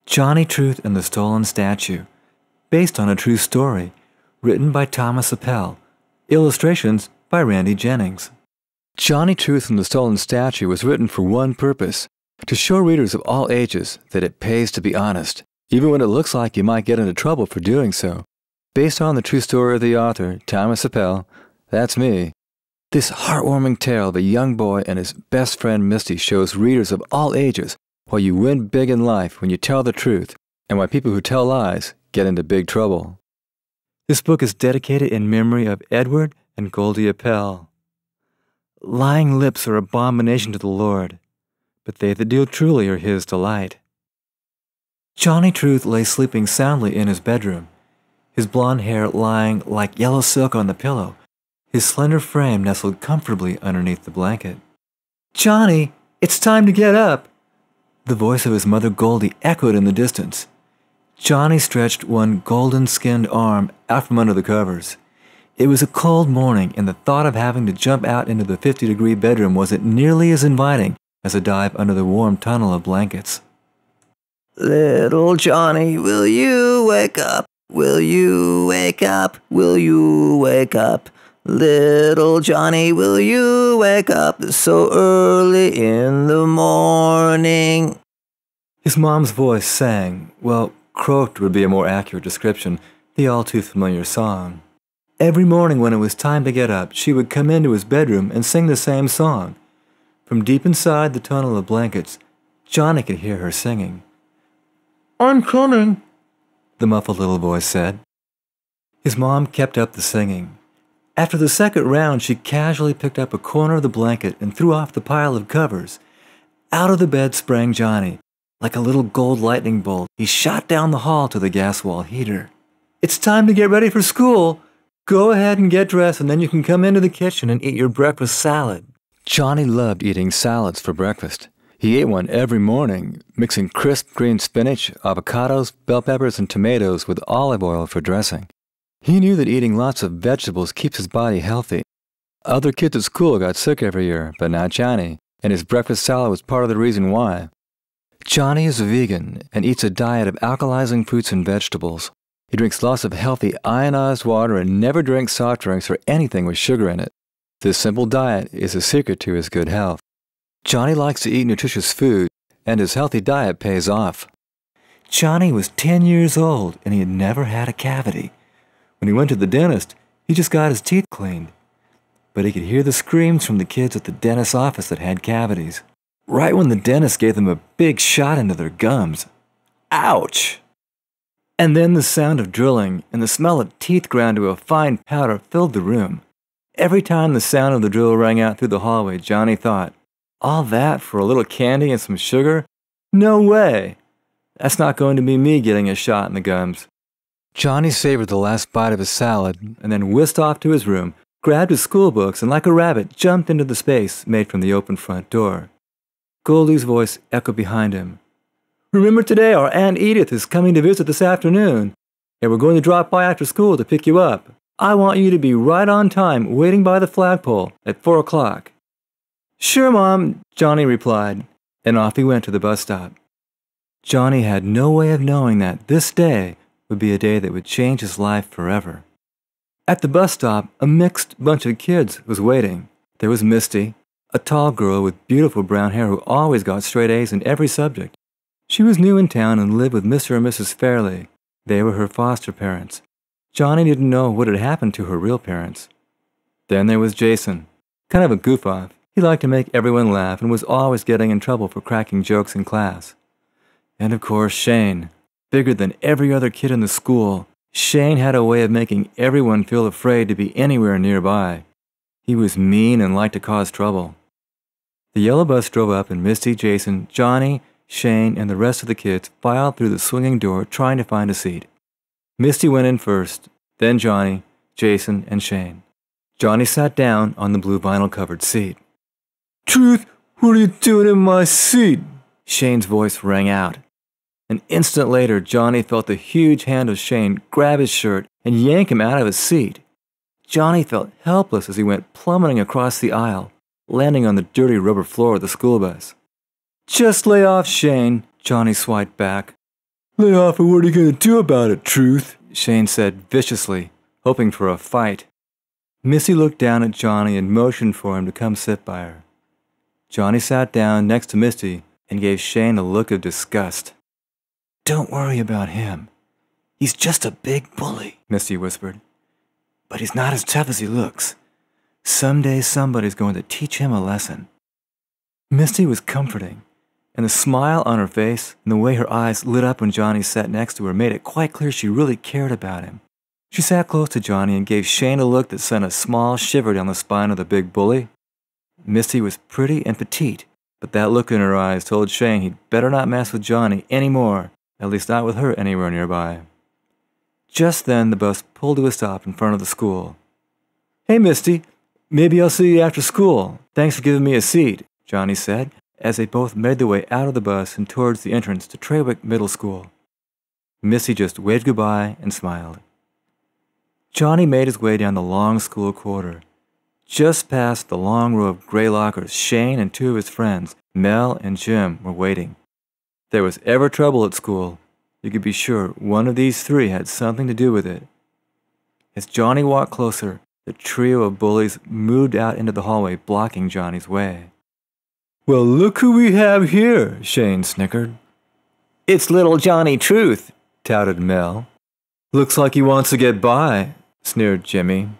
Johnny Truth and the Stolen Statue, based on a true story, written by Thomas Appel, illustrations by Randy Jennings. Johnny Truth and the Stolen Statue was written for one purpose, to show readers of all ages that it pays to be honest, even when it looks like you might get into trouble for doing so. Based on the true story of the author, Thomas Appel, that's me. This heartwarming tale of a young boy and his best friend Misty shows readers of all ages why you win big in life when you tell the truth, and why people who tell lies get into big trouble. This book is dedicated in memory of Edward and Goldie Appel. Lying lips are abomination to the Lord, but they that deal truly are his delight. Johnny Truth lay sleeping soundly in his bedroom, his blonde hair lying like yellow silk on the pillow, his slender frame nestled comfortably underneath the blanket. "Johnny, it's time to get up!" The voice of his mother Goldie echoed in the distance. Johnny stretched one golden-skinned arm out from under the covers. It was a cold morning, and the thought of having to jump out into the 50-degree bedroom wasn't nearly as inviting as a dive under the warm tunnel of blankets. "Little Johnny, will you wake up? Will you wake up? Will you wake up? Little Johnny, will you wake up so early in the morning?" His mom's voice sang, well, croaked would be a more accurate description, the all-too-familiar song. Every morning when it was time to get up, she would come into his bedroom and sing the same song. From deep inside the tunnel of blankets, Johnny could hear her singing. "I'm coming," the muffled little voice said. His mom kept up the singing. After the second round, she casually picked up a corner of the blanket and threw off the pile of covers. Out of the bed sprang Johnny. Like a little gold lightning bolt, he shot down the hall to the gas wall heater. "It's time to get ready for school. Go ahead and get dressed, and then you can come into the kitchen and eat your breakfast salad." Johnny loved eating salads for breakfast. He ate one every morning, mixing crisp green spinach, avocados, bell peppers, and tomatoes with olive oil for dressing. He knew that eating lots of vegetables keeps his body healthy. Other kids at school got sick every year, but not Johnny, and his breakfast salad was part of the reason why. Johnny is a vegan and eats a diet of alkalizing fruits and vegetables. He drinks lots of healthy ionized water and never drinks soft drinks or anything with sugar in it. This simple diet is a secret to his good health. Johnny likes to eat nutritious food, and his healthy diet pays off. Johnny was 10 years old and he had never had a cavity. When he went to the dentist, he just got his teeth cleaned. But he could hear the screams from the kids at the dentist's office that had cavities. Right when the dentist gave them a big shot into their gums. Ouch! And then the sound of drilling and the smell of teeth ground to a fine powder filled the room. Every time the sound of the drill rang out through the hallway, Johnny thought, "All that for a little candy and some sugar? No way! That's not going to be me getting a shot in the gums." Johnny savored the last bite of his salad and then whisked off to his room, grabbed his school books, and like a rabbit jumped into the space made from the open front door. Goldie's voice echoed behind him. "Remember today our Aunt Edith is coming to visit this afternoon, and we're going to drop by after school to pick you up. I want you to be right on time waiting by the flagpole at 4 o'clock. "Sure, Mom," Johnny replied, and off he went to the bus stop. Johnny had no way of knowing that this day would be a day that would change his life forever. At the bus stop, a mixed bunch of kids was waiting. There was Misty, a tall girl with beautiful brown hair who always got straight A's in every subject. She was new in town and lived with Mr. and Mrs. Fairley. They were her foster parents. Johnny didn't know what had happened to her real parents. Then there was Jason, kind of a goof-off. He liked to make everyone laugh and was always getting in trouble for cracking jokes in class. And of course, Shane. Bigger than every other kid in the school, Shane had a way of making everyone feel afraid to be anywhere nearby. He was mean and liked to cause trouble. The yellow bus drove up and Misty, Jason, Johnny, Shane, and the rest of the kids filed through the swinging door trying to find a seat. Misty went in first, then Johnny, Jason, and Shane. Johnny sat down on the blue vinyl-covered seat. "Truth, what are you doing in my seat?" Shane's voice rang out. An instant later, Johnny felt the huge hand of Shane grab his shirt and yank him out of his seat. Johnny felt helpless as he went plummeting across the aisle, landing on the dirty rubber floor of the school bus. "Just lay off, Shane," Johnny swiped back. Lay off, or what are you going to do about it, Truth? Shane said viciously, hoping for a fight. Missy looked down at Johnny and motioned for him to come sit by her. Johnny sat down next to Misty and gave Shane a look of disgust. Don't worry about him. He's just a big bully, Misty whispered. But he's not as tough as he looks. Someday somebody's going to teach him a lesson. Misty was comforting, and the smile on her face and the way her eyes lit up when Johnny sat next to her made it quite clear she really cared about him. She sat close to Johnny and gave Shane a look that sent a small shiver down the spine of the big bully. Misty was pretty and petite, but that look in her eyes told Shane he'd better not mess with Johnny anymore, at least not with her anywhere nearby. Just then the bus pulled to a stop in front of the school. Hey, Misty, maybe I'll see you after school. Thanks for giving me a seat, Johnny said, as they both made their way out of the bus and towards the entrance to Trawick Middle School. Misty just waved goodbye and smiled. Johnny made his way down the long school corridor. Just past the long row of gray lockers, Shane and two of his friends, Mel and Jim, were waiting. If there was ever trouble at school, you could be sure one of these three had something to do with it. As Johnny walked closer, the trio of bullies moved out into the hallway, blocking Johnny's way. Well, look who we have here, Shane snickered. It's little Johnny Truth, touted Mel. Looks like he wants to get by, sneered Jimmy.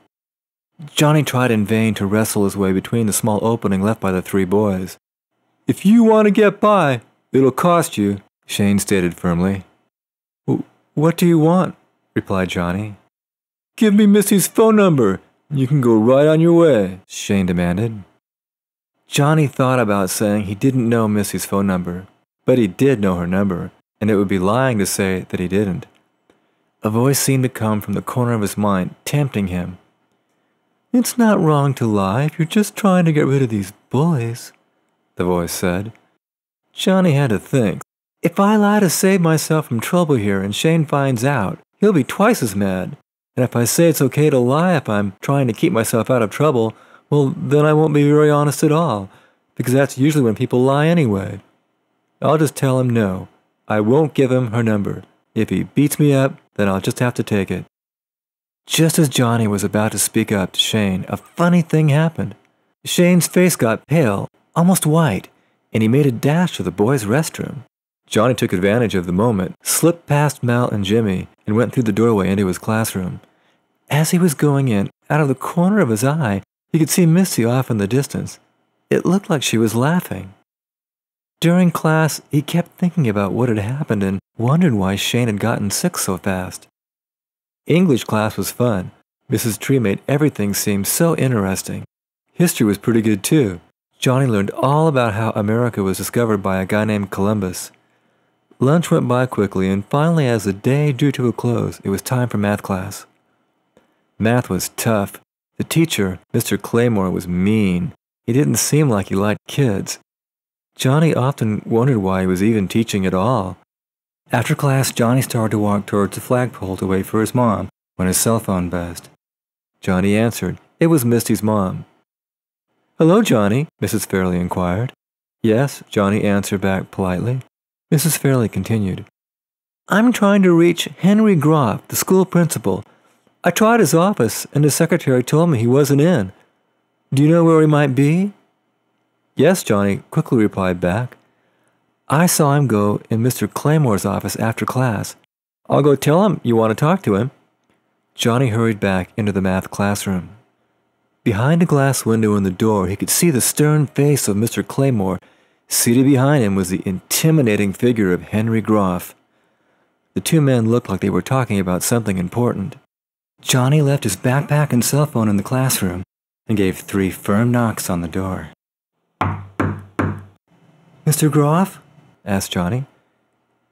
Johnny tried in vain to wrestle his way between the small opening left by the three boys. If you want to get by, it'll cost you, Shane stated firmly. What do you want? Replied Johnny. Give me Missy's phone number. You can go right on your way, Shane demanded. Johnny thought about saying he didn't know Missy's phone number, but he did know her number, and it would be lying to say that he didn't. A voice seemed to come from the corner of his mind, tempting him. It's not wrong to lie if you're just trying to get rid of these bullies, the voice said. Johnny had to think. If I lie to save myself from trouble here and Shane finds out, he'll be twice as mad. And if I say it's okay to lie if I'm trying to keep myself out of trouble, well, then I won't be very honest at all, because that's usually when people lie anyway. I'll just tell him no. I won't give him her number. If he beats me up, then I'll just have to take it. Just as Johnny was about to speak up to Shane, a funny thing happened. Shane's face got pale, almost white, and he made a dash to the boys' restroom. Johnny took advantage of the moment, slipped past Mel and Jimmy, and went through the doorway into his classroom. As he was going in, out of the corner of his eye, he could see Misty off in the distance. It looked like she was laughing. During class, he kept thinking about what had happened and wondered why Shane had gotten sick so fast. English class was fun. Mrs. Tree made everything seem so interesting. History was pretty good too. Johnny learned all about how America was discovered by a guy named Columbus. Lunch went by quickly, and finally, as the day drew to a close, it was time for math class. Math was tough. The teacher, Mr. Claymore, was mean. He didn't seem like he liked kids. Johnny often wondered why he was even teaching at all. After class, Johnny started to walk towards the flagpole to wait for his mom when his cell phone buzzed. Johnny answered. It was Misty's mom. Hello, Johnny, Mrs. Fairley inquired. Yes, Johnny answered back politely. Mrs. Fairley continued. I'm trying to reach Henry Groff, the school principal. I tried his office, and the secretary told me he wasn't in. Do you know where he might be? Yes, Johnny quickly replied back. I saw him go in Mr. Claymore's office after class. I'll go tell him you want to talk to him. Johnny hurried back into the math classroom. Behind a glass window in the door, he could see the stern face of Mr. Claymore. Seated behind him was the intimidating figure of Henry Groff. The two men looked like they were talking about something important. Johnny left his backpack and cell phone in the classroom and gave 3 firm knocks on the door. Mr. Groff? Asked Johnny.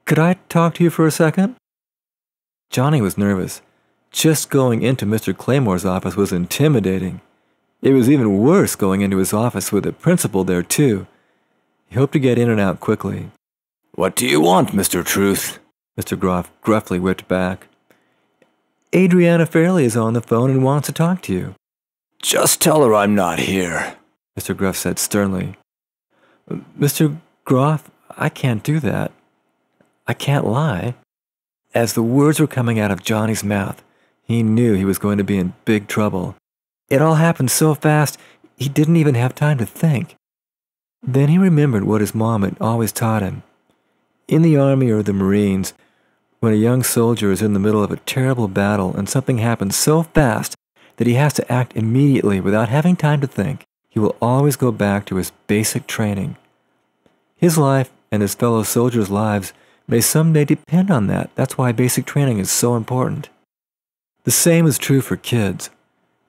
Could I talk to you for a second? Johnny was nervous. Just going into Mr. Claymore's office was intimidating. It was even worse going into his office with the principal there too. He hoped to get in and out quickly. What do you want, Mr. Truth? Mr. Groff gruffly whipped back. Adriana Fairley is on the phone and wants to talk to you. Just tell her I'm not here, Mr. Groff said sternly. Mr. Groff, I can't do that. I can't lie. As the words were coming out of Johnny's mouth, he knew he was going to be in big trouble. It all happened so fast, he didn't even have time to think. Then he remembered what his mom had always taught him. In the Army or the Marines, when a young soldier is in the middle of a terrible battle and something happens so fast that he has to act immediately without having time to think, he will always go back to his basic training. His life and his fellow soldiers' lives may someday depend on that. That's why basic training is so important. The same is true for kids.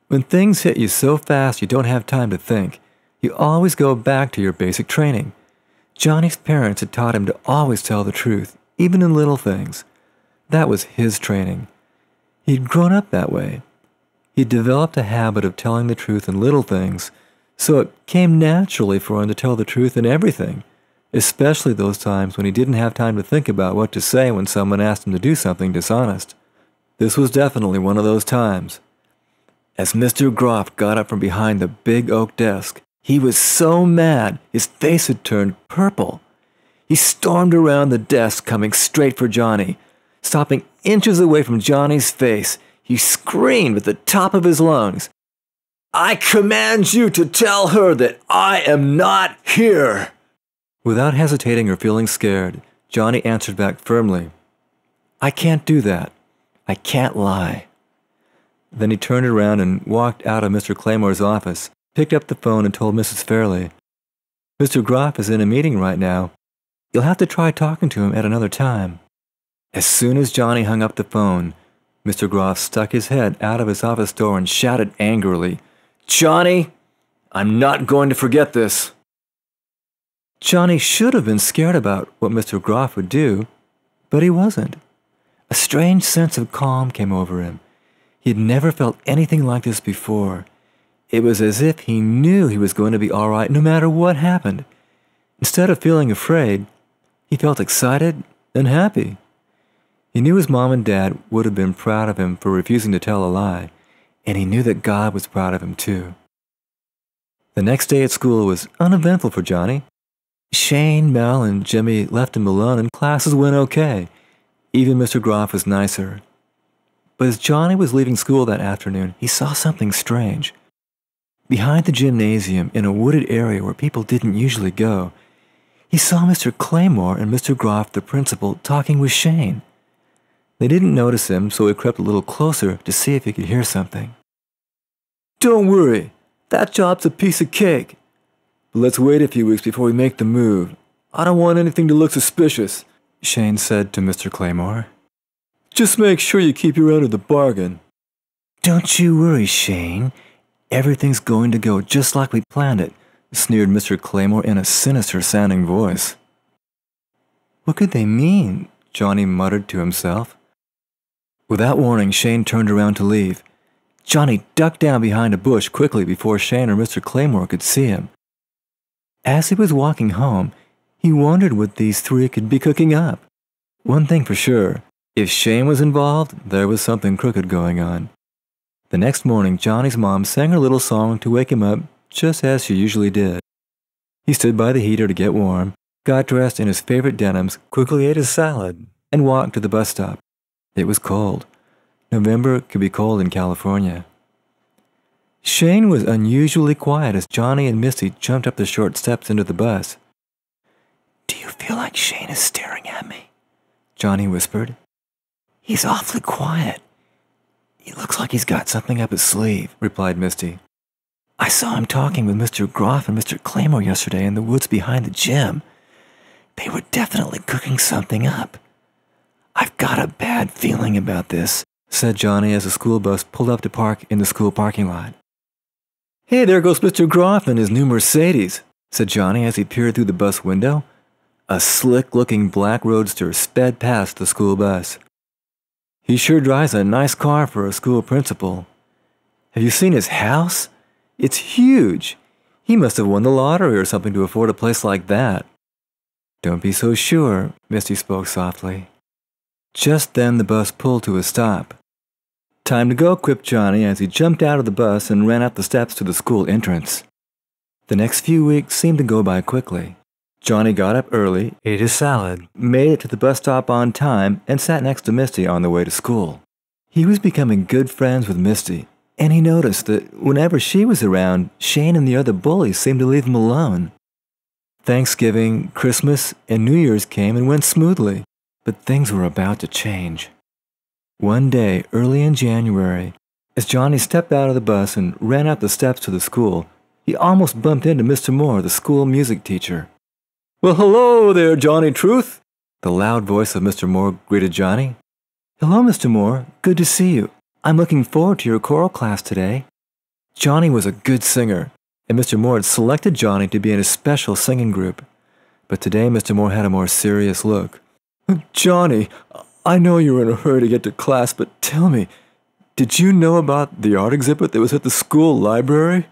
When things hit you so fast you don't have time to think, you always go back to your basic training. Johnny's parents had taught him to always tell the truth, even in little things. That was his training. He'd grown up that way. He'd developed a habit of telling the truth in little things, so it came naturally for him to tell the truth in everything, especially those times when he didn't have time to think about what to say when someone asked him to do something dishonest. This was definitely one of those times. As Mr. Groff got up from behind the big oak desk, he was so mad his face had turned purple. He stormed around the desk, coming straight for Johnny. Stopping inches away from Johnny's face, he screamed at the top of his lungs, "I command you to tell her that I am not here!" Without hesitating or feeling scared, Johnny answered back firmly, "I can't do that. I can't lie." Then he turned around and walked out of Mr. Claymore's office, picked up the phone and told Mrs. Fairley, "Mr. Groff is in a meeting right now. You'll have to try talking to him at another time." As soon as Johnny hung up the phone, Mr. Groff stuck his head out of his office door and shouted angrily, "Johnny, I'm not going to forget this." Johnny should have been scared about what Mr. Groff would do, but he wasn't. A strange sense of calm came over him. He had never felt anything like this before. It was as if he knew he was going to be all right no matter what happened. Instead of feeling afraid, he felt excited and happy. He knew his mom and dad would have been proud of him for refusing to tell a lie, and he knew that God was proud of him too. The next day at school was uneventful for Johnny. Shane, Mel, and Jimmy left him alone and classes went okay. Even Mr. Groff was nicer. But as Johnny was leaving school that afternoon, he saw something strange. Behind the gymnasium, in a wooded area where people didn't usually go, he saw Mr. Claymore and Mr. Groff, the principal, talking with Shane. They didn't notice him, so he crept a little closer to see if he could hear something. "Don't worry, that job's a piece of cake. But let's wait a few weeks before we make the move. I don't want anything to look suspicious," Shane said to Mr. Claymore. "Just make sure you keep your end of the bargain." "Don't you worry, Shane. Everything's going to go just like we planned it," sneered Mr. Claymore in a sinister-sounding voice. What could they mean? Johnny muttered to himself. Without warning, Shane turned around to leave. Johnny ducked down behind a bush quickly before Shane or Mr. Claymore could see him. As he was walking home, he wondered what these three could be cooking up. One thing for sure, if Shane was involved, there was something crooked going on. The next morning, Johnny's mom sang her little song to wake him up, just as she usually did. He stood by the heater to get warm, got dressed in his favorite denims, quickly ate his salad, and walked to the bus stop. It was cold. November could be cold in California. Shane was unusually quiet as Johnny and Misty jumped up the short steps into the bus. "Do you feel like Shane is staring at me?" Johnny whispered. "He's awfully quiet. He looks like he's got something up his sleeve," replied Misty. "I saw him talking with Mr. Groff and Mr. Claymore yesterday in the woods behind the gym. They were definitely cooking something up. I've got a bad feeling about this," said Johnny as the school bus pulled up to park in the school parking lot. "Hey, there goes Mr. Groff and his new Mercedes," said Johnny as he peered through the bus window. A slick-looking black roadster sped past the school bus. "He sure drives a nice car for a school principal. Have you seen his house? It's huge. He must have won the lottery or something to afford a place like that." "Don't be so sure," Misty spoke softly. Just then the bus pulled to a stop. "Time to go," quipped Johnny as he jumped out of the bus and ran up the steps to the school entrance. The next few weeks seemed to go by quickly. Johnny got up early, ate his salad, made it to the bus stop on time, and sat next to Misty on the way to school. He was becoming good friends with Misty, and he noticed that whenever she was around, Shane and the other bullies seemed to leave him alone. Thanksgiving, Christmas, and New Year's came and went smoothly, but things were about to change. One day, early in January, as Johnny stepped out of the bus and ran up the steps to the school, he almost bumped into Mr. Moore, the school music teacher. "Well, hello there, Johnny Truth," the loud voice of Mr. Moore greeted Johnny. "Hello, Mr. Moore. Good to see you. I'm looking forward to your choral class today." Johnny was a good singer, and Mr. Moore had selected Johnny to be in a special singing group. But today Mr. Moore had a more serious look. "Johnny, I know you're in a hurry to get to class, but tell me, did you know about the art exhibit that was at the school library?"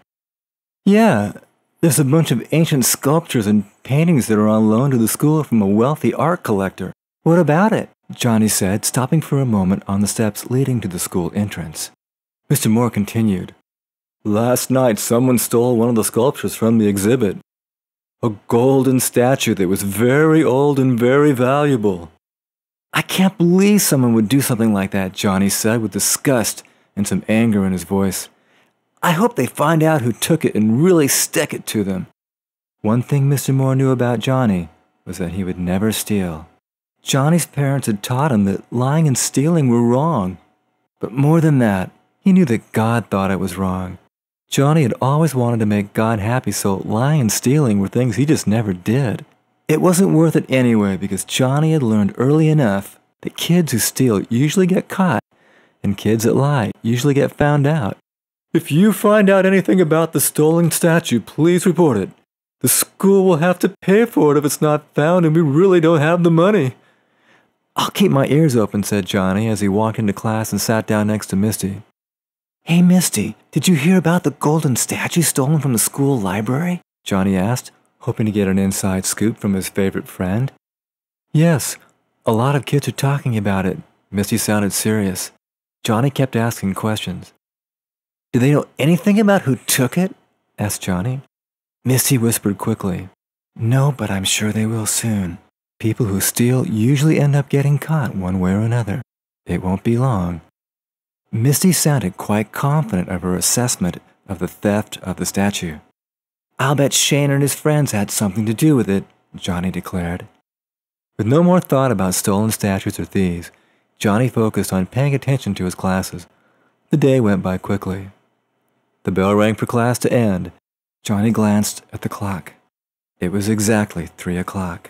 "Yeah, there's a bunch of ancient sculptures and paintings that are on loan to the school from a wealthy art collector. What about it?" Johnny said, stopping for a moment on the steps leading to the school entrance. Mr. Moore continued. "Last night someone stole one of the sculptures from the exhibit. A golden statue that was very old and very valuable." "I can't believe someone would do something like that," Johnny said with disgust and some anger in his voice. "I hope they find out who took it and really stick it to them." One thing Mr. Moore knew about Johnny was that he would never steal. Johnny's parents had taught him that lying and stealing were wrong. But more than that, he knew that God thought it was wrong. Johnny had always wanted to make God happy, so lying and stealing were things he just never did. It wasn't worth it anyway because Johnny had learned early enough that kids who steal usually get caught, and kids that lie usually get found out. "If you find out anything about the stolen statue, please report it. The school will have to pay for it if it's not found, and we really don't have the money." "I'll keep my ears open," said Johnny as he walked into class and sat down next to Misty. "Hey, Misty, did you hear about the golden statue stolen from the school library?" Johnny asked, hoping to get an inside scoop from his favorite friend. "Yes, a lot of kids are talking about it." Misty sounded serious. Johnny kept asking questions. "Do they know anything about who took it?" asked Johnny. Misty whispered quickly. "No, but I'm sure they will soon. People who steal usually end up getting caught one way or another. It won't be long." Misty sounded quite confident of her assessment of the theft of the statue. "I'll bet Shane and his friends had something to do with it," Johnny declared. With no more thought about stolen statues or thieves, Johnny focused on paying attention to his classes. The day went by quickly. The bell rang for class to end. Johnny glanced at the clock. It was exactly 3 o'clock.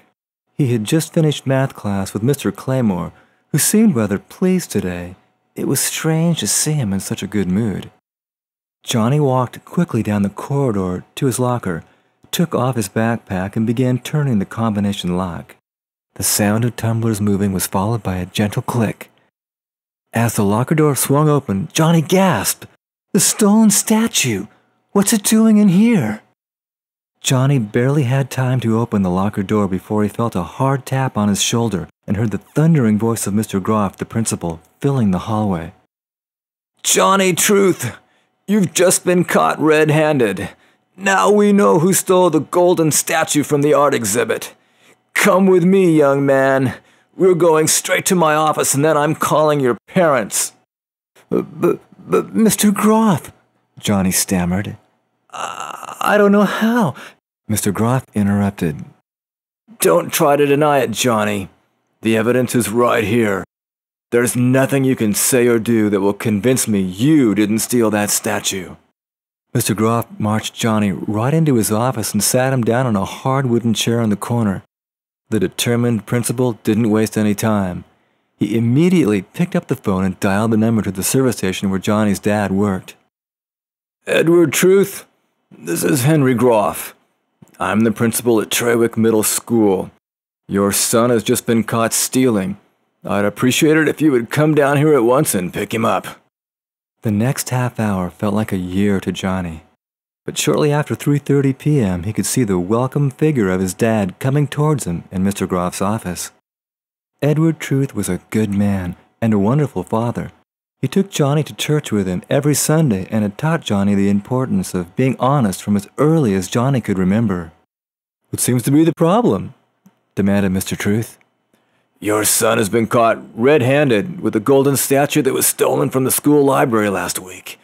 He had just finished math class with Mr. Claymore, who seemed rather pleased today. It was strange to see him in such a good mood. Johnny walked quickly down the corridor to his locker, took off his backpack, and began turning the combination lock. The sound of tumblers moving was followed by a gentle click. As the locker door swung open, Johnny gasped. "The stolen statue! What's it doing in here?" Johnny barely had time to open the locker door before he felt a hard tap on his shoulder and heard the thundering voice of Mr. Groff, the principal, filling the hallway. "Johnny Truth, you've just been caught red-handed. Now we know who stole the golden statue from the art exhibit. Come with me, young man. We're going straight to my office and then I'm calling your parents." But Mr. Groff," Johnny stammered. I don't know how," Mr. Groff interrupted. "Don't try to deny it, Johnny. The evidence is right here. There's nothing you can say or do that will convince me you didn't steal that statue." Mr. Groff marched Johnny right into his office and sat him down on a hard wooden chair in the corner. The determined principal didn't waste any time. He immediately picked up the phone and dialed the number to the service station where Johnny's dad worked. "Edward Truth, this is Henry Groff. I'm the principal at Trawick Middle School. Your son has just been caught stealing. I'd appreciate it if you would come down here at once and pick him up." The next half hour felt like a year to Johnny. But shortly after 3:30 p.m., he could see the welcome figure of his dad coming towards him in Mr. Groff's office. Edward Truth was a good man and a wonderful father. He took Johnny to church with him every Sunday and had taught Johnny the importance of being honest from as early as Johnny could remember. What seems to be the problem? Demanded Mr. Truth. Your son has been caught red-handed with a golden statue that was stolen from the school library last week.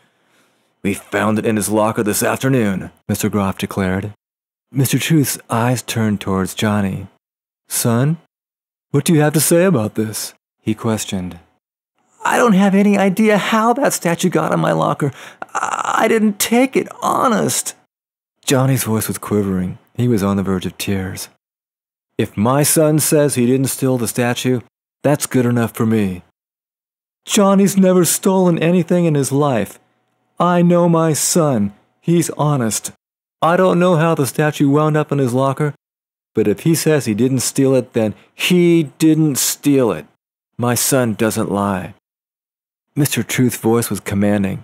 We found it in his locker this afternoon, Mr. Groff declared. Mr. Truth's eyes turned towards Johnny. Son, what do you have to say about this? He questioned. I don't have any idea how that statue got in my locker. I didn't take it, honest. Johnny's voice was quivering. He was on the verge of tears. If my son says he didn't steal the statue, that's good enough for me. Johnny's never stolen anything in his life. I know my son. He's honest. I don't know how the statue wound up in his locker, but if he says he didn't steal it, then he didn't steal it. My son doesn't lie. Mr. Truth's voice was commanding.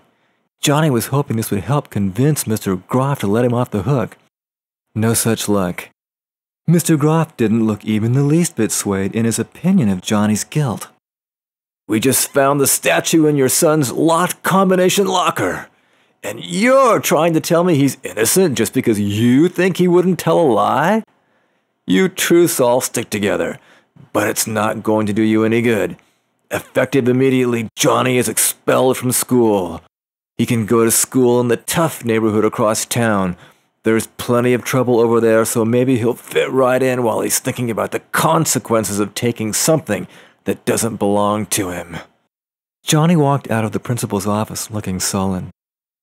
Johnny was hoping this would help convince Mr. Groff to let him off the hook. No such luck. Mr. Groff didn't look even the least bit swayed in his opinion of Johnny's guilt. We just found the statue in your son's lot combination locker. And you're trying to tell me he's innocent just because you think he wouldn't tell a lie? You truths all stick together, but it's not going to do you any good. Effective immediately, Johnny is expelled from school. He can go to school in the tough neighborhood across town. There's plenty of trouble over there, so maybe he'll fit right in while he's thinking about the consequences of taking something that doesn't belong to him. Johnny walked out of the principal's office looking sullen.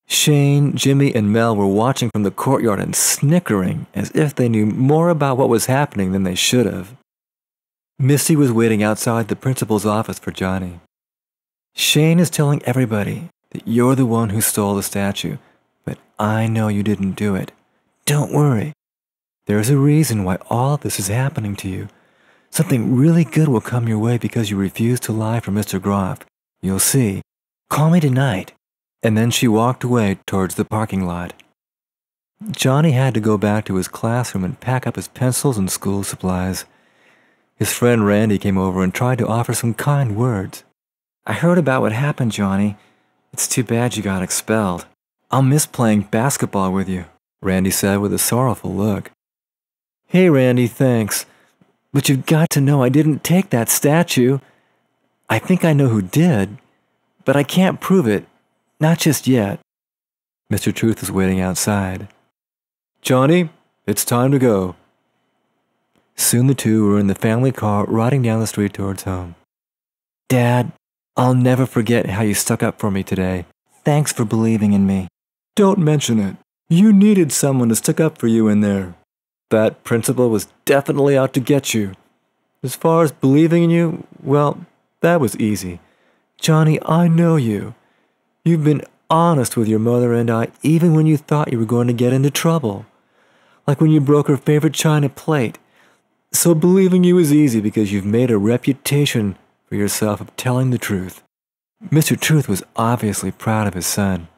Shane, Jimmy, and Mel were watching from the courtyard and snickering as if they knew more about what was happening than they should have. Misty was waiting outside the principal's office for Johnny. Shane is telling everybody that you're the one who stole the statue, but I know you didn't do it. Don't worry. There's a reason why all this is happening to you. Something really good will come your way because you refuse to lie for Mr. Groff. You'll see. Call me tonight. And then she walked away towards the parking lot. Johnny had to go back to his classroom and pack up his pencils and school supplies. His friend Randy came over and tried to offer some kind words. I heard about what happened, Johnny. It's too bad you got expelled. I'll miss playing basketball with you, Randy said with a sorrowful look. Hey, Randy, thanks. But you've got to know I didn't take that statue. I think I know who did, but I can't prove it. Not just yet. Mr. Truth was waiting outside. Johnny, it's time to go. Soon the two were in the family car riding down the street towards home. Dad, I'll never forget how you stuck up for me today. Thanks for believing in me. Don't mention it. You needed someone to stick up for you in there. That principal was definitely out to get you. As far as believing in you, well, that was easy. Johnny, I know you. You've been honest with your mother and I even when you thought you were going to get into trouble. Like when you broke her favorite china plate. So believing you is easy because you've made a reputation for yourself of telling the truth. Mr. Truth was obviously proud of his son.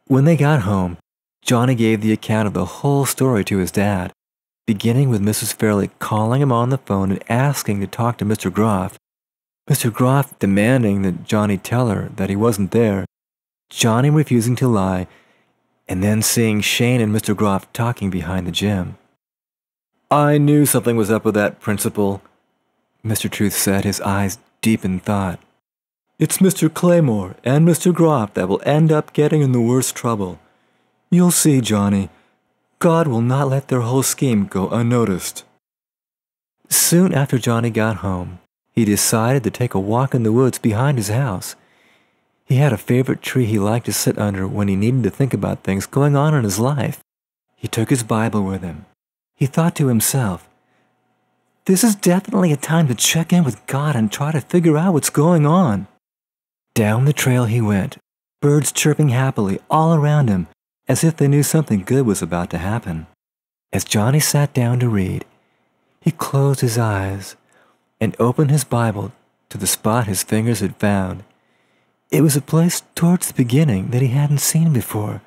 When they got home, Johnny gave the account of the whole story to his dad, beginning with Mrs. Fairley calling him on the phone and asking to talk to Mr. Groff. Mr. Groff demanding that Johnny tell her that he wasn't there, Johnny refusing to lie, and then seeing Shane and Mr. Groff talking behind the gym. I knew something was up with that principal, Mr. Truth said, his eyes deep in thought. It's Mr. Claymore and Mr. Groff that will end up getting in the worst trouble. You'll see, Johnny. God will not let their whole scheme go unnoticed. Soon after Johnny got home, he decided to take a walk in the woods behind his house. He had a favorite tree he liked to sit under when he needed to think about things going on in his life. He took his Bible with him. He thought to himself, this is definitely a time to check in with God and try to figure out what's going on. Down the trail he went, birds chirping happily all around him, as if they knew something good was about to happen. As Johnny sat down to read, he closed his eyes and opened his Bible to the spot his fingers had found. It was a place towards the beginning that he hadn't seen before.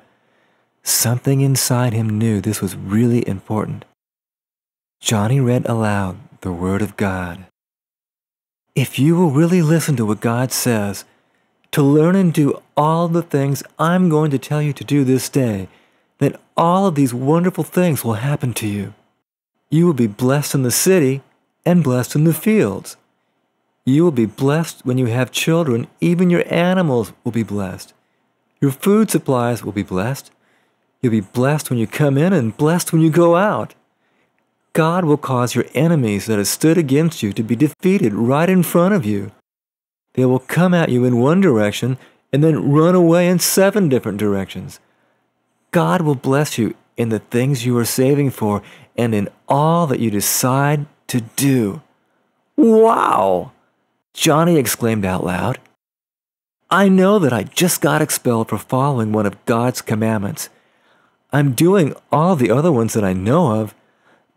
Something inside him knew this was really important. Johnny read aloud the Word of God. If you will really listen to what God says, to learn and do all the things I'm going to tell you to do this day, then all of these wonderful things will happen to you. You will be blessed in the city and blessed in the fields. You will be blessed when you have children. Even your animals will be blessed. Your food supplies will be blessed. You'll be blessed when you come in and blessed when you go out. God will cause your enemies that have stood against you to be defeated right in front of you. They will come at you in one direction and then run away in 7 different directions. God will bless you in the things you are saving for and in all that you decide to do. Wow! Johnny exclaimed out loud. I know that I just got expelled for following one of God's commandments. I'm doing all the other ones that I know of.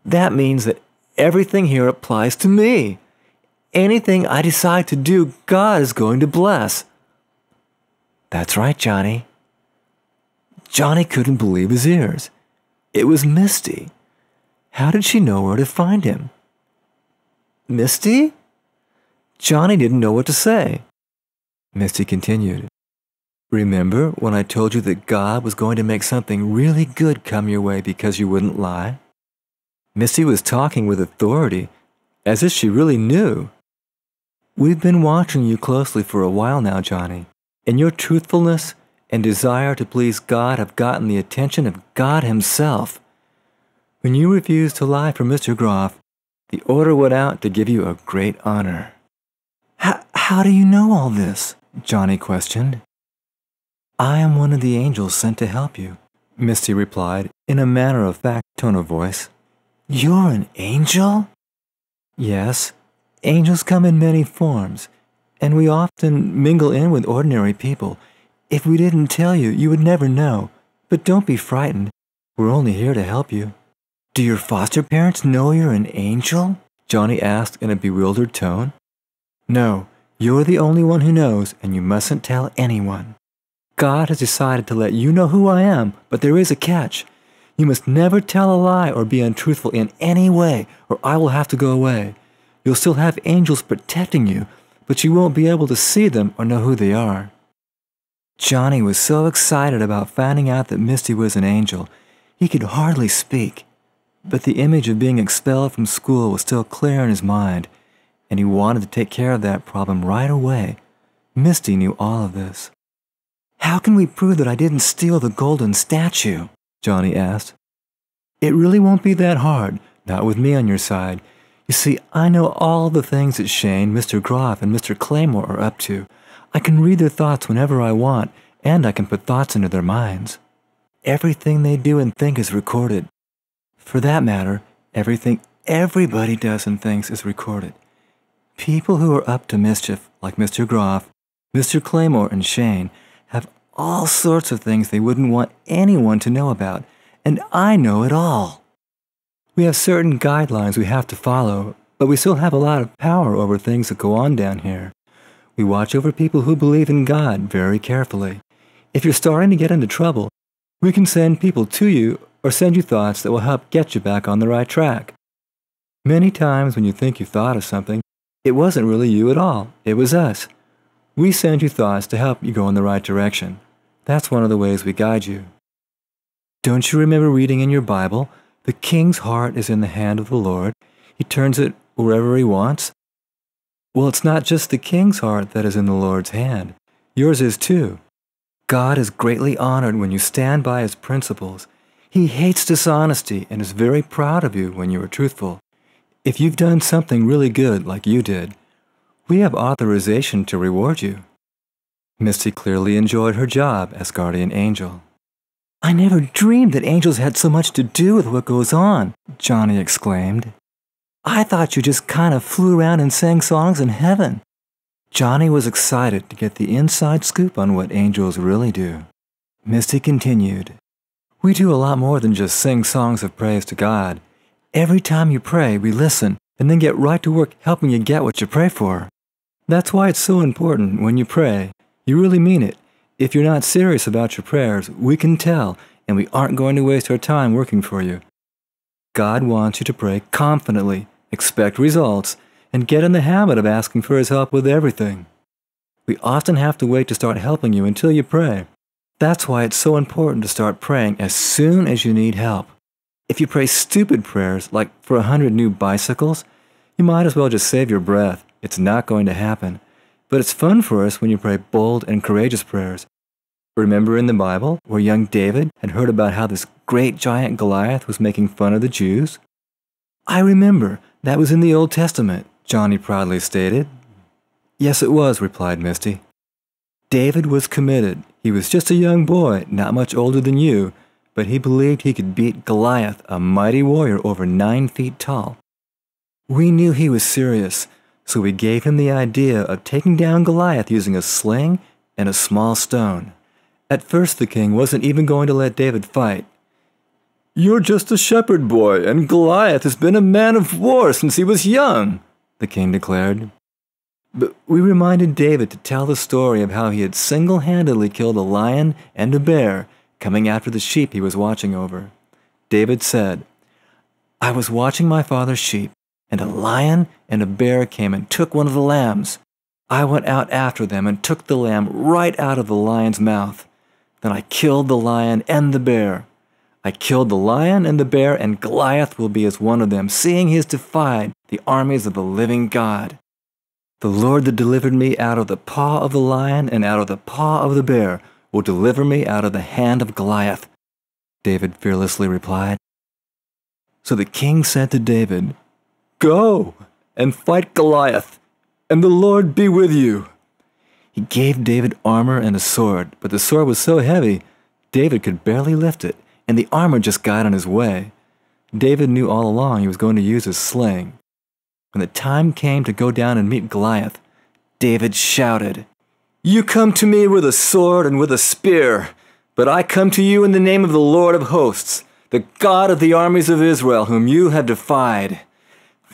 That means that everything here applies to me. Anything I decide to do, God is going to bless. That's right, Johnny. Johnny couldn't believe his ears. It was Misty. How did she know where to find him? Misty? Johnny didn't know what to say. Misty continued. Remember when I told you that God was going to make something really good come your way because you wouldn't lie? Misty was talking with authority, as if she really knew. We've been watching you closely for a while now, Johnny, and your truthfulness and desire to please God have gotten the attention of God Himself. When you refused to lie for Mr. Groff, the order went out to give you a great honor. How do you know all this? Johnny questioned. I am one of the angels sent to help you, Misty replied in a matter-of-fact tone of voice. You're an angel? Yes, angels come in many forms, and we often mingle in with ordinary people. If we didn't tell you, you would never know. But don't be frightened. We're only here to help you. Do your foster parents know you're an angel? Johnny asked in a bewildered tone. No, you're the only one who knows, and you mustn't tell anyone. God has decided to let you know who I am, but there is a catch. You must never tell a lie or be untruthful in any way, or I will have to go away. You'll still have angels protecting you, but you won't be able to see them or know who they are. Johnny was so excited about finding out that Misty was an angel, he could hardly speak. But the image of being expelled from school was still clear in his mind, and he wanted to take care of that problem right away. Misty knew all of this. How can we prove that I didn't steal the golden statue? Johnny asked. It really won't be that hard, not with me on your side. You see, I know all the things that Shane, Mr. Groff, and Mr. Claymore are up to. I can read their thoughts whenever I want, and I can put thoughts into their minds. Everything they do and think is recorded. For that matter, everything everybody does and thinks is recorded. People who are up to mischief, like Mr. Groff, Mr. Claymore, and Shane, have all sorts of things they wouldn't want anyone to know about, and I know it all. We have certain guidelines we have to follow, but we still have a lot of power over things that go on down here. We watch over people who believe in God very carefully. If you're starting to get into trouble, we can send people to you or send you thoughts that will help get you back on the right track. Many times when you think you've thought of something, it wasn't really you at all, it was us. We send you thoughts to help you go in the right direction. That's one of the ways we guide you. Don't you remember reading in your Bible, the king's heart is in the hand of the Lord. He turns it wherever he wants. Well, it's not just the king's heart that is in the Lord's hand. Yours is too. God is greatly honored when you stand by His principles. He hates dishonesty and is very proud of you when you are truthful. If you've done something really good like you did, we have authorization to reward you. Misty clearly enjoyed her job as guardian angel. I never dreamed that angels had so much to do with what goes on, Johnny exclaimed. I thought you just kind of flew around and sang songs in heaven. Johnny was excited to get the inside scoop on what angels really do. Misty continued. We do a lot more than just sing songs of praise to God. Every time you pray, we listen and then get right to work helping you get what you pray for. That's why it's so important when you pray. You really mean it. If you're not serious about your prayers, we can tell, and we aren't going to waste our time working for you. God wants you to pray confidently, expect results, and get in the habit of asking for His help with everything. We often have to wait to start helping you until you pray. That's why it's so important to start praying as soon as you need help. If you pray stupid prayers, like for 100 new bicycles, you might as well just save your breath. It's not going to happen. But it's fun for us when you pray bold and courageous prayers. Remember in the Bible where young David had heard about how this great giant Goliath was making fun of the Jews? I remember. That was in the Old Testament, Johnny proudly stated. Yes, it was, replied Misty. David was committed. He was just a young boy, not much older than you, but he believed he could beat Goliath, a mighty warrior over 9 feet tall. We knew he was serious, so we gave him the idea of taking down Goliath using a sling and a small stone. At first the king wasn't even going to let David fight. You're just a shepherd boy, and Goliath has been a man of war since he was young, the king declared. But we reminded David to tell the story of how he had single-handedly killed a lion and a bear coming after the sheep he was watching over. David said, I was watching my father's sheep, and a lion and a bear came and took one of the lambs. I went out after them and took the lamb right out of the lion's mouth. Then I killed the lion and the bear. I killed the lion and the bear, and Goliath will be as one of them, seeing he has defied the armies of the living God. The Lord that delivered me out of the paw of the lion and out of the paw of the bear will deliver me out of the hand of Goliath, David fearlessly replied. So the king said to David, Go and fight Goliath, and the Lord be with you. He gave David armor and a sword, but the sword was so heavy, David could barely lift it, and the armor just got in his way. David knew all along he was going to use his sling. When the time came to go down and meet Goliath, David shouted, You come to me with a sword and with a spear, but I come to you in the name of the Lord of hosts, the God of the armies of Israel, whom you have defied.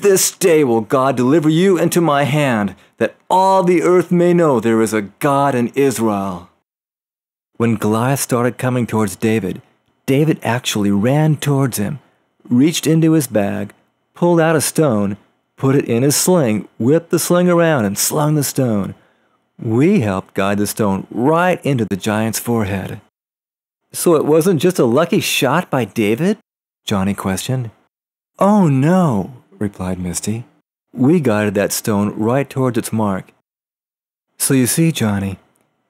This day will God deliver you into my hand, that all the earth may know there is a God in Israel. When Goliath started coming towards David, David actually ran towards him, reached into his bag, pulled out a stone, put it in his sling, whipped the sling around, and slung the stone. We helped guide the stone right into the giant's forehead. So it wasn't just a lucky shot by David? Johnny questioned. Oh no, replied Misty. We guided that stone right towards its mark. So you see, Johnny,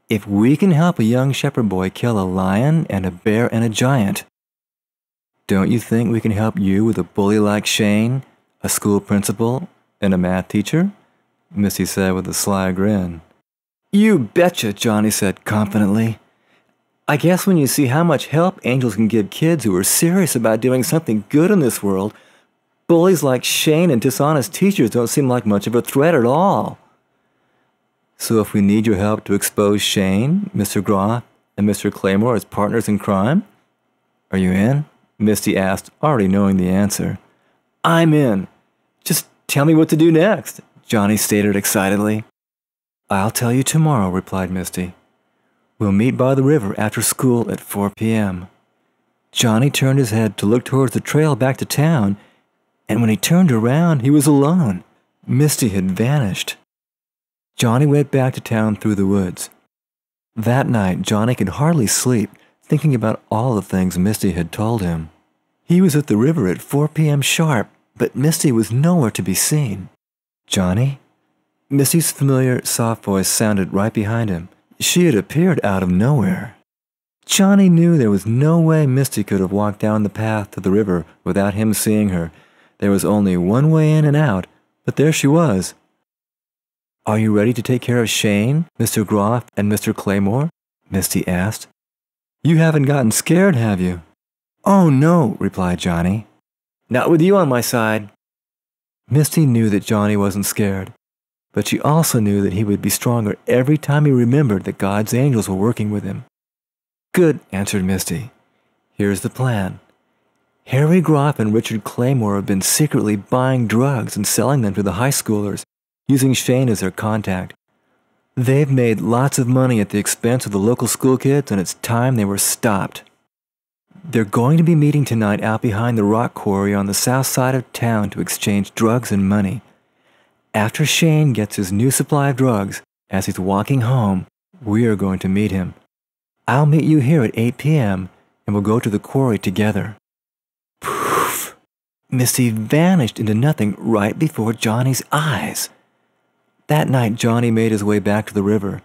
if we can help a young shepherd boy kill a lion and a bear and a giant, don't you think we can help you with a bully like Shane, a school principal, and a math teacher? Misty said with a sly grin. You betcha, Johnny said confidently. I guess when you see how much help angels can give kids who are serious about doing something good in this world, bullies like Shane and dishonest teachers don't seem like much of a threat at all. So if we need your help to expose Shane, Mr. Groff, and Mr. Claymore as partners in crime, are you in? Misty asked, already knowing the answer. I'm in. Just tell me what to do next, Johnny stated excitedly. I'll tell you tomorrow, replied Misty. We'll meet by the river after school at 4 p.m. Johnny turned his head to look towards the trail back to town, and when he turned around, he was alone. Misty had vanished. Johnny went back to town through the woods. That night, Johnny could hardly sleep, thinking about all the things Misty had told him. He was at the river at 4 p.m. sharp, but Misty was nowhere to be seen. Johnny? Misty's familiar, soft voice sounded right behind him. She had appeared out of nowhere. Johnny knew there was no way Misty could have walked down the path to the river without him seeing her. There was only one way in and out, but there she was. Are you ready to take care of Shane, Mr. Groff, and Mr. Claymore? Misty asked. You haven't gotten scared, have you? Oh no, replied Johnny. Not with you on my side. Misty knew that Johnny wasn't scared, but she also knew that he would be stronger every time he remembered that God's angels were working with him. Good, answered Misty. Here's the plan. Harry Groff and Richard Claymore have been secretly buying drugs and selling them to the high schoolers, using Shane as their contact. They've made lots of money at the expense of the local school kids, and it's time they were stopped. They're going to be meeting tonight out behind the rock quarry on the south side of town to exchange drugs and money. After Shane gets his new supply of drugs, as he's walking home, we are going to meet him. I'll meet you here at 8 p.m., and we'll go to the quarry together. Misty vanished into nothing right before Johnny's eyes. That night, Johnny made his way back to the river.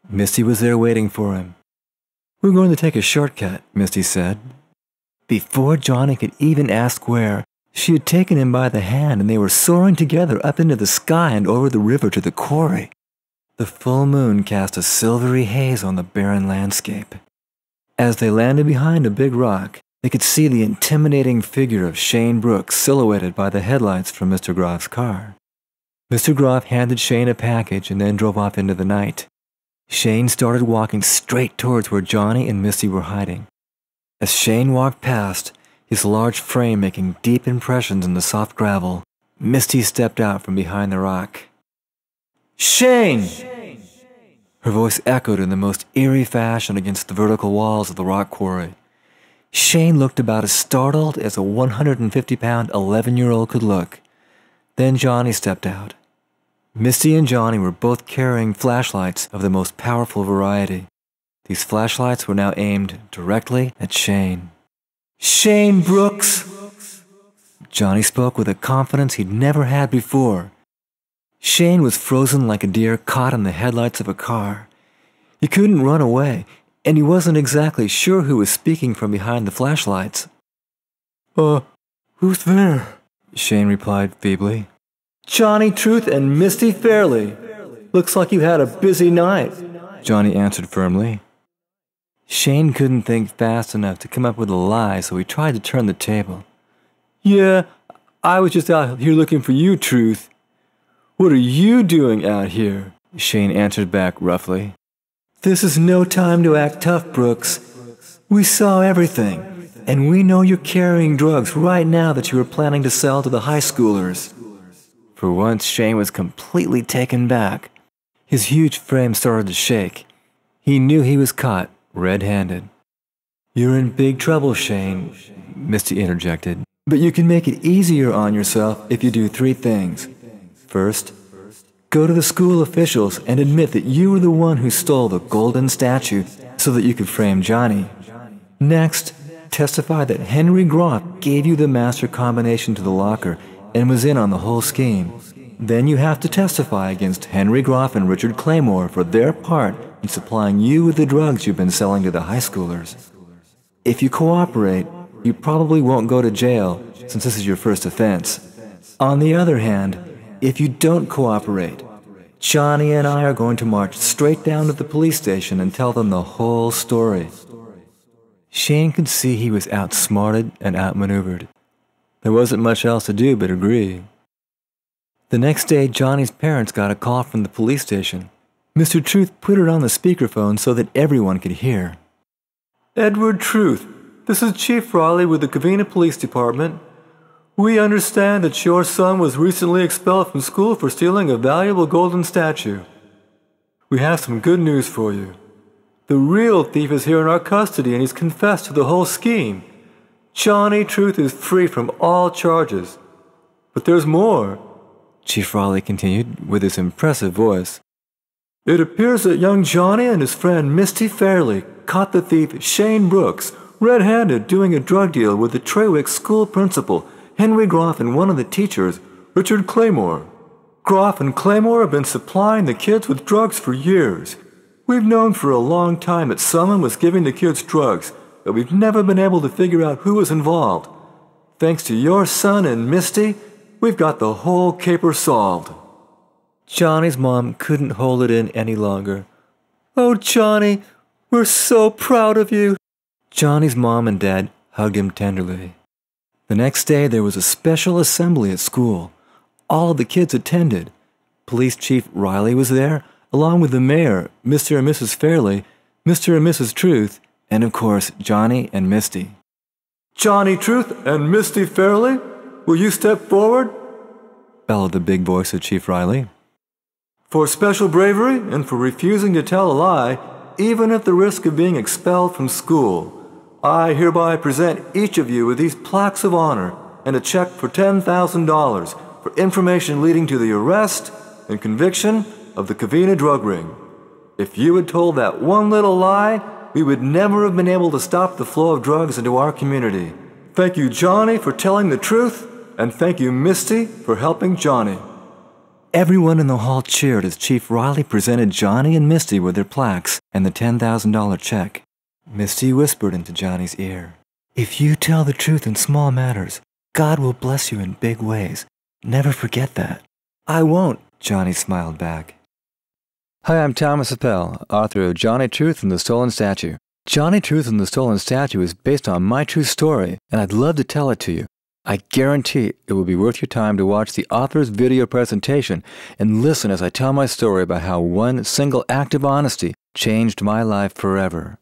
Misty was there waiting for him. "We're going to take a shortcut," Misty said. Before Johnny could even ask where, she had taken him by the hand and they were soaring together up into the sky and over the river to the quarry. The full moon cast a silvery haze on the barren landscape. As they landed behind a big rock, they could see the intimidating figure of Shane Brooks silhouetted by the headlights from Mr. Groff's car. Mr. Groff handed Shane a package and then drove off into the night. Shane started walking straight towards where Johnny and Misty were hiding. As Shane walked past, his large frame making deep impressions in the soft gravel, Misty stepped out from behind the rock. "Shane!" Her voice echoed in the most eerie fashion against the vertical walls of the rock quarry. Shane looked about as startled as a 150-pound 11-year-old could look. Then Johnny stepped out. Misty and Johnny were both carrying flashlights of the most powerful variety. These flashlights were now aimed directly at Shane. "Shane Brooks!" Johnny spoke with a confidence he'd never had before. Shane was frozen like a deer caught in the headlights of a car. He couldn't run away, and he wasn't exactly sure who was speaking from behind the flashlights. Who's there?" Shane replied feebly. "Johnny Truth and Misty Fairley. Looks like you had a busy night," Johnny answered firmly. Shane couldn't think fast enough to come up with a lie, so he tried to turn the table. "Yeah, I was just out here looking for you, Truth." "What are you doing out here?" Shane answered back roughly. "This is no time to act tough, Brooks. We saw everything, and we know you're carrying drugs right now that you were planning to sell to the high schoolers." For once, Shane was completely taken back. His huge frame started to shake. He knew he was caught red-handed. "You're in big trouble, Shane," Misty interjected. "But you can make it easier on yourself if you do 3 things. First, go to the school officials and admit that you were the one who stole the golden statue so that you could frame Johnny. Next, testify that Henry Groff gave you the master combination to the locker and was in on the whole scheme. Then you have to testify against Henry Groff and Richard Claymore for their part in supplying you with the drugs you've been selling to the high schoolers. If you cooperate, you probably won't go to jail since this is your first offense. On the other hand, if you don't cooperate, Johnny and I are going to march straight down to the police station and tell them the whole story." Shane could see he was outsmarted and outmaneuvered. There wasn't much else to do but agree. The next day, Johnny's parents got a call from the police station. Mr. Truth put it on the speakerphone so that everyone could hear. "Edward Truth, this is Chief Riley with the Covina Police Department. We understand that your son was recently expelled from school for stealing a valuable golden statue. We have some good news for you. The real thief is here in our custody and he's confessed to the whole scheme. Johnny Truth is free from all charges. But there's more," Chief Riley continued with his impressive voice. "It appears that young Johnny and his friend Misty Fairley caught the thief Shane Brooks red-handed doing a drug deal with the Trawick school principal, Henry Groff, and one of the teachers, Richard Claymore. Groff and Claymore have been supplying the kids with drugs for years. We've known for a long time that someone was giving the kids drugs, but we've never been able to figure out who was involved. Thanks to your son and Misty, we've got the whole caper solved." Johnny's mom couldn't hold it in any longer. "Oh, Johnny, we're so proud of you." Johnny's mom and dad hugged him tenderly. The next day, there was a special assembly at school. All of the kids attended. Police Chief Riley was there, along with the mayor, Mr. and Mrs. Fairley, Mr. and Mrs. Truth, and of course, Johnny and Misty. "Johnny Truth and Misty Fairley, will you step forward?" bellowed the big voice of Chief Riley. "For special bravery and for refusing to tell a lie, even at the risk of being expelled from school, I hereby present each of you with these plaques of honor and a check for $10,000 for information leading to the arrest and conviction of the Covina drug ring. If you had told that one little lie, we would never have been able to stop the flow of drugs into our community. Thank you, Johnny, for telling the truth. And thank you, Misty, for helping Johnny. Everyone in the hall cheered as Chief Riley presented Johnny and Misty with their plaques and the $10,000 check. Misty whispered into Johnny's ear, "If you tell the truth in small matters, God will bless you in big ways. Never forget that." "I won't," Johnny smiled back. Hi, I'm Thomas Appel, author of Johnny Truth and the Stolen Statue. Johnny Truth and the Stolen Statue is based on my true story, and I'd love to tell it to you. I guarantee it will be worth your time to watch the author's video presentation and listen as I tell my story about how one single act of honesty changed my life forever.